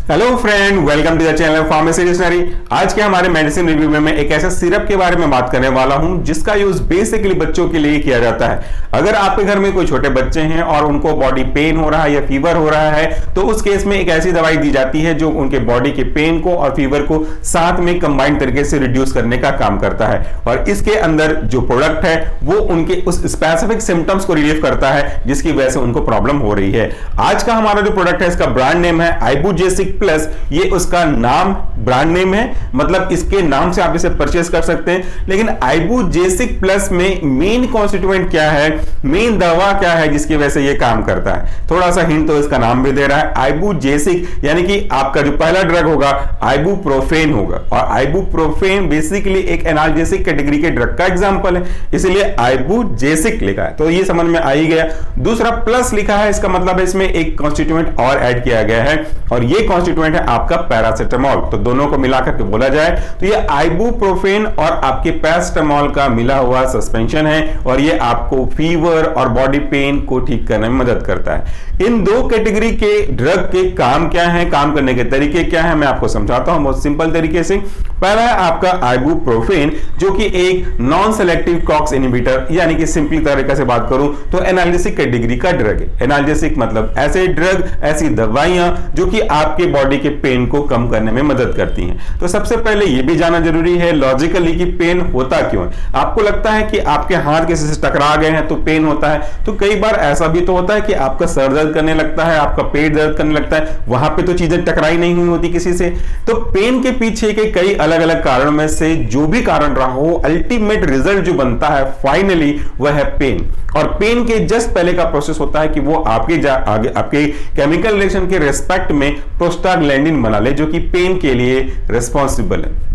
Hello friend, welcome to the channel pharmacy dictionary. आज के हमारे मेडिसिन रिव्यू में मैं एक ऐसे सिरप के बारे में बात करने वाला हूं जिसका यूज बेसिकली बच्चों के लिए किया जाता है। अगर आपके घर में कोई छोटे बच्चे हैं और उनको बॉडी पेन हो रहा है या फीवर हो रहा है तो उस केस में एक ऐसी दवाई दी जाती है जो उनके बॉडी के पेन को और फीवर को साथ में कंबाइंड तरीके से रिड्यूस करने का काम करता है। और इसके अंदर जो प्रोडक्ट है वो उनके उस स्पेसिफिक सिम्टम्स को रिलीव करता है जिसकी वजह से उनको प्रॉब्लम हो रही है। आज का हमारा जो प्रोडक्ट है इसका ब्रांड नेम है आइबुजेसिक प्लस। ये उसका नाम ब्रांड नेम है, मतलब इसके नाम से आप इसे परचेस कर सकते हैं। लेकिन आइबुजेसिक प्लस में मेन कॉन्स्टिट्यूएंट क्या है, मेन दवा क्या है जिसकी वजह से ये काम करता है, थोड़ा सा हिंट तो इसका नाम भी दे रहा है। आइबुजेसिक यानी कि आपका जो पहला ड्रग होगा आइबुप्रोफेन होगा, और आइबुप्रोफेन बेसिकली एक एनाल्जेसिक कैटेगरी के ड्रग का एग्जांपल है, इसलिए आइबुजेसिक लिखा है तो ये समझ में आ ही गया। दूसरा प्लस लिखा है, इसका मतलब है इसमें एक कॉन्स्टिट्यूएंट और ऐड किया गया है और ये कॉन्स्टिट्यूएंट है आपका पैरासिटामोल। तो दोनों को मिलाकर के बोला जाए तो ये आइबुप्रोफेन और आपके पैरासिटामोल का मिला हुआ सस्पेंशन है और ये आपको फीवर और बॉडी पेन को ठीक करने में मदद करता है। इन दो कैटेगरी के ड्रग के काम क्या है, काम करने के तरीके क्या है, मैं आपको समझाता हूं बहुत सिंपल तरीके से। पहला है आपका आइबुप्रोफेन जो कि एक नॉन सेलेक्टिव कॉक्स इनहिबिटर यानी कि सिंपली तरीके से बात करूं तो एनाल्जेसिक कैटेगरी का ड्रग है। एनाल्जेसिक मतलब ऐसे ड्रग, ऐसी दवाइयां जो कि आपके बॉडी के पेन को कम करने में मदद करती हैं। तो सबसे पहले यह भी जानना जरूरी है लॉजिकली कि पेन होता क्यों है। आपको लगता है कि आपके हाथ किसी से टकरा गए हैं तो पेन होता है, तो कई बार ऐसा भी तो होता है कि आपका सर दर्द करने लगता है, आपका पेट दर्द करने लगता है, वहां पे तो चीजें टकराई नहीं हुई होती किसी से। तो पेन के पीछे के कई अलग अलग कारणों में से जो भी कारण रहा हो, अल्टीमेट रिजल्ट जो बनता है फाइनली वह है पेन। और पेन के जस्ट पहले का प्रोसेस होता है कि वो आपके केमिकल रिएक्शन के रेस्पेक्ट में प्रोस्टाग्लैंडिन बना ले जो कि पेन के लिए रिस्पॉन्सिबल है।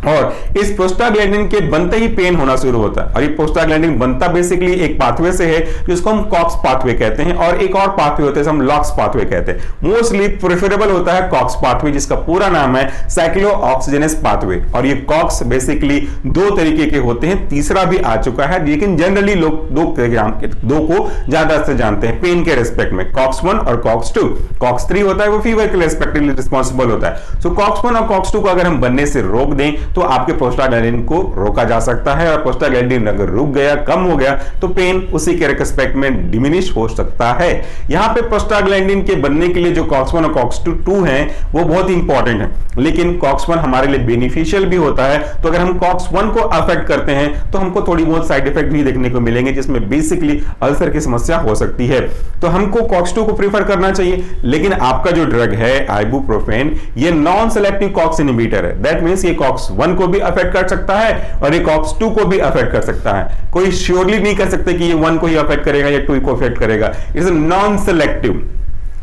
और इस प्रोस्टाग्लैंडिन के बनते ही पेन होना शुरू होता है। और ये प्रोस्टाग्लैंडिन बनता बेसिकली एक पाथवे से है जिसको हम कॉक्स पाथवे कहते हैं, और एक और पाथवे होता है हम लॉक्स पाथवे कहते हैं। मोस्टली प्रेफरेबल होता है कॉक्स पाथवे जिसका पूरा नाम है साइक्लोऑक्सीजनेस पाथवे। और ये कॉक्स बेसिकली दो तरीके के होते हैं, तीसरा भी आ चुका है लेकिन जनरली लोग दो को ज्यादा से जानते हैं पेन के रेस्पेक्ट में, कॉक्स 1 और कॉक्स 2। कॉक्स 3 होता है वो फीवर के रेस्पेक्टिवली रिस्पॉन्सिबल होता है। सो कॉक्स 1 और कॉक्स 2 को अगर हम बनने से रोक दें तो आपके प्रोस्टाग्लैंडिन को रोका जा सकता है, और प्रोस्टाग्लैंडिन अगर रुक गया, कम हो गया तो पेन उसी के रेस्पेक्ट में डिमिनिश हो सकता है। यहां पे प्रोस्टाग्लैंडिन के बनने के लिए जो कॉक्स 1 और कॉक्स 2 हैं वो बहुत इंपॉर्टेंट है, लेकिन कॉक्स 1 हमारे लिए बेनिफिशियल भी होता है। तो अगर हम कॉक्स 1 को अफेक्ट करते हैं तो हमको थोड़ी बहुत साइड इफेक्ट भी देखने को मिलेंगे जिसमें बेसिकली अल्सर की समस्या हो सकती है। तो हमको कॉक्स 2 को प्रीफर करना चाहिए। लेकिन आपका जो ड्रग है आइबुप्रोफेन ये नॉन सेलेक्टिव कॉक्स इनहिबिटर है, दैट मींस ये कॉक्स 1 को भी अफेक्ट कर सकता है और ये कॉक्स 2 को भी अफेक्ट कर सकता है। कोई श्योरली नहीं कर सकते कि ये 1 को ही अफेक्ट करेगा या 2 को अफेक्ट करेगा, इट्स नॉन सेलेक्टिव।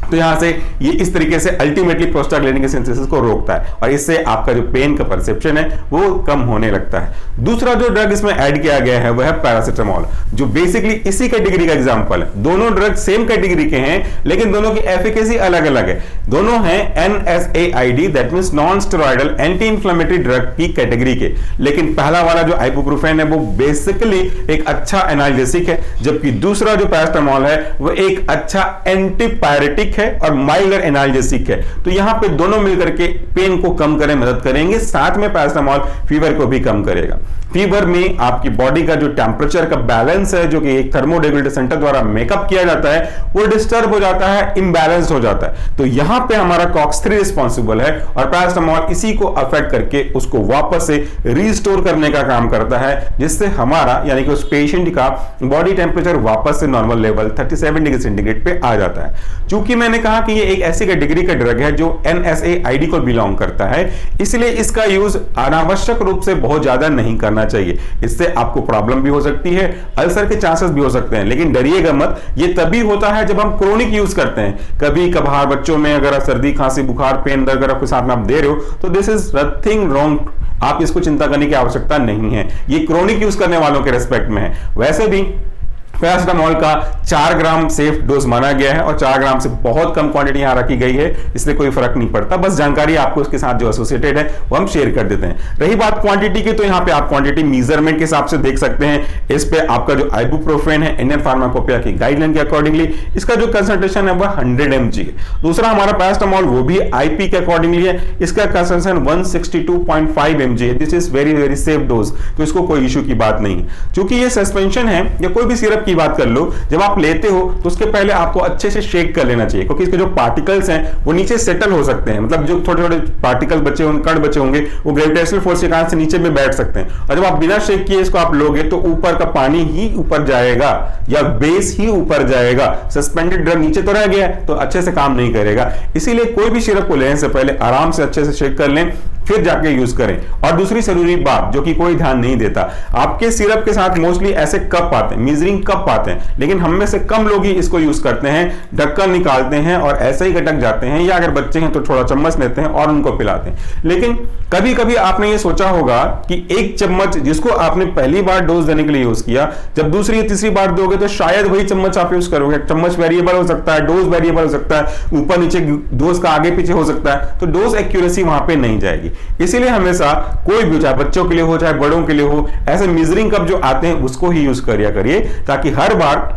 तो यहां से ये इस तरीके से अल्टीमेटली प्रोस्टाग्लैंडिन के सिंथेसिस को रोकता है और इससे आपका जो पेन का परसेप्शन है वो कम होने लगता है। दूसरा जो ड्रग इसमें ऐड किया गया है वह है पैरासिटामोल जो बेसिकली इसी कैटेगरी का एग्जांपल है। दोनों ड्रग सेम कैटेगरी के हैं लेकिन दोनों की एफिकेसी अलग अलग है। दोनों हैं NSAID that means non steroidal anti inflammatory drug की कैटेगरी के। लेकिन पहला वाला जो आइबुप्रोफेन है वो बेसिकली एक अच्छा एनाल्जेसिक है, जबकि दूसरा जो पैरासिटामोल है वो एक अच्छा एंटीपायरेटिक है और माइल्डर एनाल्जेसिक है। तो यहां पे दोनों मिलकर के पेन को कम करने में मदद करेंगे, साथ में पैरासिटामोल फीवर को भी कम करेगा। फीवर में आपकी बॉडी का जो टेम्परेचर का बैलेंस है जो कि एक थर्मोरेगुलेटर सेंटर द्वारा मेकअप किया जाता है वो डिस्टर्ब हो जाता है, इम्बैलेंस हो जाता है। तो यहां पे हमारा कॉक्स 3 रिस्पॉन्सिबल है और पैरासिटामोल इसी को अफेक्ट करके उसको वापस से रिस्टोर करने का काम करता है, जिससे हमारा यानी कि उस पेशेंट का बॉडी टेम्परेचर वापस से नॉर्मल लेवल 37 डिग्री सेंटीग्रेड पे आ जाता है। चूंकि मैंने कहा कि ये एक ऐसी कैटेगरी का ड्रग है जो NSAID को बिलोंग करता है, इसलिए इसका यूज अनावश्यक रूप से बहुत ज्यादा नहीं करना चाहिए। इससे आपको प्रॉब्लम भी हो सकती है, अल्सर के चांसेस भी हो सकते हैं। लेकिन डरिएगा मत, ये तभी होता है जब हम क्रोनिक यूज करते हैं। कभी कभार बच्चों में अगर सर्दी खांसी बुखार पेन दर्द अगर आपके साथ में आप दे रहे हो तो दिस इज नथिंग रॉन्ग, आप इसको चिंता करने की आवश्यकता नहीं है। ये क्रोनिक यूज करने वालों के रेस्पेक्ट में है। वैसे भी पैरासिटामोल का 4 ग्राम सेफ डोज माना गया है और 4 ग्राम से बहुत कम क्वांटिटी यहां रखी गई है, इसलिए कोई फर्क नहीं पड़ता। बस जानकारी आपको इसके साथ जो एसोसिएटेड है वो हम शेयर कर देते हैं। रही बात क्वांटिटी की, तो यहां पे आप क्वांटिटी मेजरमेंट के हिसाब से देख सकते हैं। इस पे आपका जो आइबुप्रोफेन है इंडियन फार्माकोपिया की गाइडलाइन के अकॉर्डिंगली इसका जो कंसंट्रेशन है वो 100 mg है। दूसरा हमारा पैरासिटामोल वो भी आईपी के अकॉर्डिंगली है, इसका कंसंट्रेशन 162.5 mg है। This is very very safe dose, तो इसको कोई इशू की बात नहीं है। क्योंकि ये सस्पेंशन है या कोई भी सिरप की बात कर लो, जब आप लेते हो तो उसके पहले आपको अच्छे से शेक कर लेना चाहिए, क्योंकि इसके जो पार्टिकल्स हैं वो नीचे सेटल हो सकते हैं। मतलब जो छोटे छोटे पार्टिकल बचे होंगे, कण बचे होंगे, वो ग्रेविटेशनल फोर्स के कारण से नीचे में बैठ सकते हैं, और जब आप बिना शेक किए इसको आप लोगे तो ऊपर का पानी ही ऊपर जाएगा या बेस ही ऊपर जाएगा। सस्पेंडेड ड्रग नीचे तो रह गया तो अच्छे से काम नहीं करेगा। इसीलिए कोई भी सिरप को लेने से पहले आराम से अच्छे से शेक कर लें, फिर जाके यूज करें। और दूसरी जरूरी बात जो कि कोई ध्यान नहीं देता, आपके सिरप के साथ मोस्टली ऐसे कप आते हैं, मेजरिंग कप आते हैं, लेकिन हम में से कम लोग ही इसको यूज करते हैं। ढक्कन निकालते हैं और ऐसे ही गटक जाते हैं, या अगर बच्चे हैं तो थोड़ा चम्मच लेते हैं और उनको पिलाते हैं। लेकिन कभी कभी आपने ये सोचा होगा कि एक चम्मच जिसको आपने पहली बार डोज देने के लिए यूज किया, जब दूसरी या तीसरी बार दोगे तो शायद वही चम्मच आप यूज करोगे। चम्मच वेरिएबल हो सकता है, डोज वेरिएबल हो सकता है, ऊपर नीचे डोज का आगे पीछे हो सकता है, तो डोज एक्यूरेसी वहां पे नहीं जाएगी। इसीलिए हमेशा कोई भी, चाहे बच्चों के लिए हो चाहे बड़ों के लिए हो, ऐसे मेजरिंग कप जो आते हैं उसको ही यूज करिया करिए, ताकि हर बार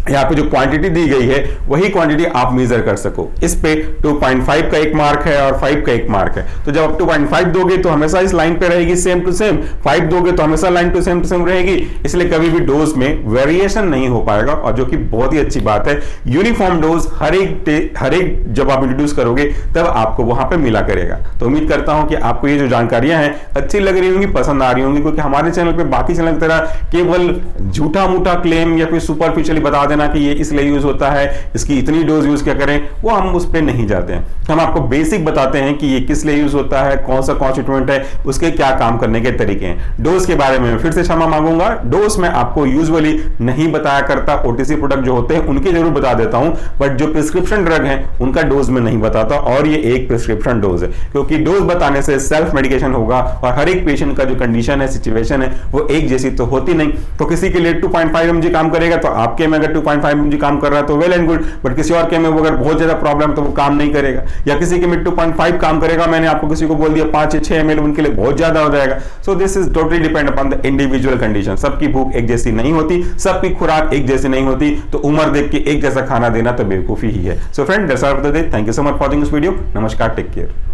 यहाँ पे जो क्वांटिटी दी गई है वही क्वांटिटी आप मेजर कर सको। इस पे 2.5 का एक मार्क है और 5 का एक मार्क है, तो जब आप 2.5 दोगे तो हमेशा इस लाइन पे रहेगी सेम टू सेम, 5 दोगे तो हमेशा लाइन टू सेम रहेगी। इसलिए कभी भी डोज में वेरिएशन नहीं हो पाएगा, और जो कि बहुत ही अच्छी बात है। यूनिफॉर्म डोज हर एक जब आप इंट्रोड्यूस करोगे तब आपको वहां पे मिला करेगा। तो उम्मीद करता हूं कि आपको ये जो जानकारियां हैं अच्छी लग रही होंगी, पसंद आ रही होंगी, क्योंकि हमारे चैनल पे बाकी चैनल की तरह केवल झूठा मूठा क्लेम या फिर सुपरफिशियली बता ना कि ये इसलिए यूज होता है, इसकी इतनी डोज यूज क्या करें, वो हम उस पे नहीं जाते हैं। हम आपको बेसिक बताते हैं कि ये किस लिए यूज होता है, कौन सा कॉन्स्टिट्यूएंट है, उसके क्या काम करने के तरीके हैं। डोज के बारे में फिर से क्षमा मांगूंगा, डोज में आपको यूजुअली नहीं बताया करता। ओटीसी प्रोडक्ट जो होते हैं उनके जरूर बता देता हूं, बट जो प्रिस्क्रिप्शन ड्रग है उनका डोज में नहीं बताता, और ये एक प्रिस्क्रिप्शन डोज है, क्योंकि डोज बताने से सेल्फ मेडिकेशन होगा और हर एक पेशेंट का जो कंडीशन है, सिचुएशन है, वो एक जैसी तो होती नहीं। तो किसी के लिए 2.5 mg काम करेगा, तो आपके में अगर 2.5 mg काम कर रहा है तो वेल एंड गुड, बट किसी और के में वो अगर बहुत ज्यादा प्रॉब्लम तो वो काम नहीं करेगा। या किसी के में 2.5 काम करेगा, मैंने आपको किसी को बोल दिया 5 या 6 ml, उनके लिए बहुत ज्यादा हो जाएगा। So this is totally depend upon the individual condition. सबकी भूख एक जैसी नहीं होती, सबकी खुराक एक जैसी नहीं होती, तो उम्र देख के एक जैसा खाना देना तो बेवकूफी ही है। So friend, that's all for the day. Thank you so much for watching this video. नमस्कार, टेक केयर।